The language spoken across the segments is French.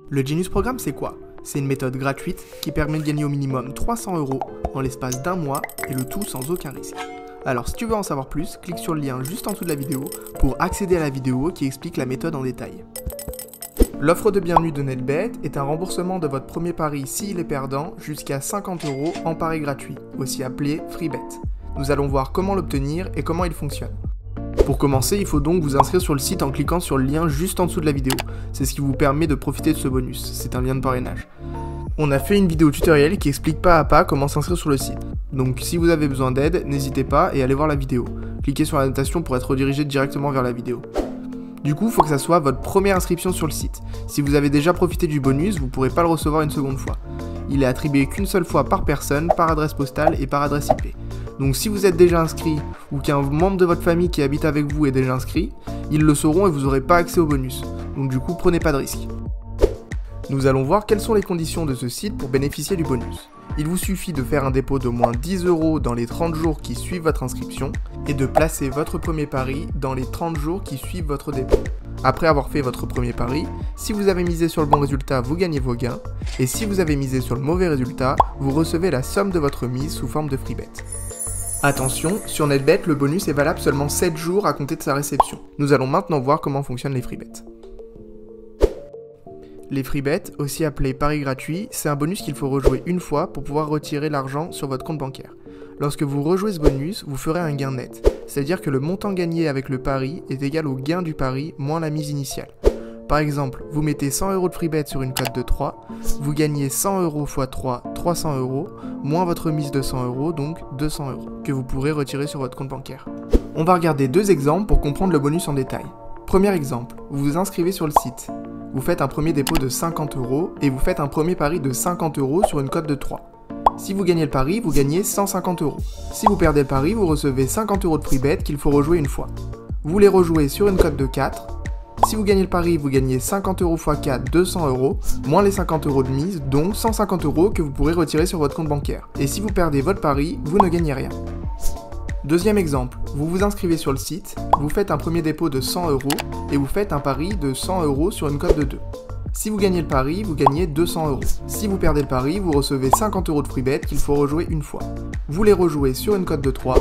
Le Genius Programme, c'est quoi? C'est une méthode gratuite qui permet de gagner au minimum 300 € en l'espace d'un mois et le tout sans aucun risque. Alors si tu veux en savoir plus, clique sur le lien juste en dessous de la vidéo pour accéder à la vidéo qui explique la méthode en détail. L'offre de bienvenue de NetBet est un remboursement de votre premier pari s'il est perdant jusqu'à 50 € en pari gratuit, aussi appelé FreeBet. Nous allons voir comment l'obtenir et comment il fonctionne. Pour commencer, il faut donc vous inscrire sur le site en cliquant sur le lien juste en dessous de la vidéo. C'est ce qui vous permet de profiter de ce bonus, c'est un lien de parrainage. On a fait une vidéo tutoriel qui explique pas à pas comment s'inscrire sur le site. Donc si vous avez besoin d'aide, n'hésitez pas et allez voir la vidéo. Cliquez sur la notation pour être redirigé directement vers la vidéo. Du coup, il faut que ça soit votre première inscription sur le site. Si vous avez déjà profité du bonus, vous ne pourrez pas le recevoir une seconde fois. Il est attribué qu'une seule fois par personne, par adresse postale et par adresse IP. Donc si vous êtes déjà inscrit ou qu'un membre de votre famille qui habite avec vous est déjà inscrit, ils le sauront et vous n'aurez pas accès au bonus. Donc du coup, prenez pas de risque. Nous allons voir quelles sont les conditions de ce site pour bénéficier du bonus. Il vous suffit de faire un dépôt d'au moins 10 € dans les 30 jours qui suivent votre inscription et de placer votre premier pari dans les 30 jours qui suivent votre dépôt. Après avoir fait votre premier pari, si vous avez misé sur le bon résultat, vous gagnez vos gains, et si vous avez misé sur le mauvais résultat, vous recevez la somme de votre mise sous forme de FreeBet. Attention, sur NetBet, le bonus est valable seulement 7 jours à compter de sa réception. Nous allons maintenant voir comment fonctionnent les FreeBet. Les FreeBet, aussi appelés paris gratuits, c'est un bonus qu'il faut rejouer une fois pour pouvoir retirer l'argent sur votre compte bancaire. Lorsque vous rejouez ce bonus, vous ferez un gain net, c'est-à-dire que le montant gagné avec le pari est égal au gain du pari moins la mise initiale. Par exemple, vous mettez 100 € de FreeBet sur une cote de 3, vous gagnez 100 € x 3, 300 €, moins votre mise de 100 €, donc 200 €, que vous pourrez retirer sur votre compte bancaire. On va regarder deux exemples pour comprendre le bonus en détail. Premier exemple, vous vous inscrivez sur le site. Vous faites un premier dépôt de 50 € et vous faites un premier pari de 50 € sur une cote de 3. Si vous gagnez le pari, vous gagnez 150 €. Si vous perdez le pari, vous recevez 50 € de FreeBet qu'il faut rejouer une fois. Vous les rejouez sur une cote de 4. Si vous gagnez le pari, vous gagnez 50 € x 4, 200 €, moins les 50 € de mise, donc 150 € que vous pourrez retirer sur votre compte bancaire. Et si vous perdez votre pari, vous ne gagnez rien. Deuxième exemple, vous vous inscrivez sur le site, vous faites un premier dépôt de 100 € et vous faites un pari de 100 € sur une cote de 2. Si vous gagnez le pari, vous gagnez 200 €. Si vous perdez le pari, vous recevez 50 € de FreeBet qu'il faut rejouer une fois. Vous les rejouez sur une cote de 3.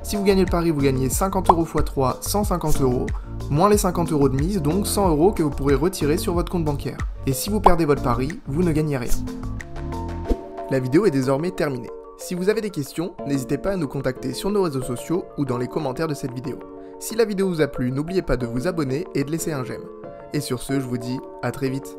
Si vous gagnez le pari, vous gagnez 50 € x 3, 150 €, moins les 50 € de mise, donc 100 € que vous pourrez retirer sur votre compte bancaire. Et si vous perdez votre pari, vous ne gagnez rien. La vidéo est désormais terminée. Si vous avez des questions, n'hésitez pas à nous contacter sur nos réseaux sociaux ou dans les commentaires de cette vidéo. Si la vidéo vous a plu, n'oubliez pas de vous abonner et de laisser un j'aime. Et sur ce, je vous dis à très vite.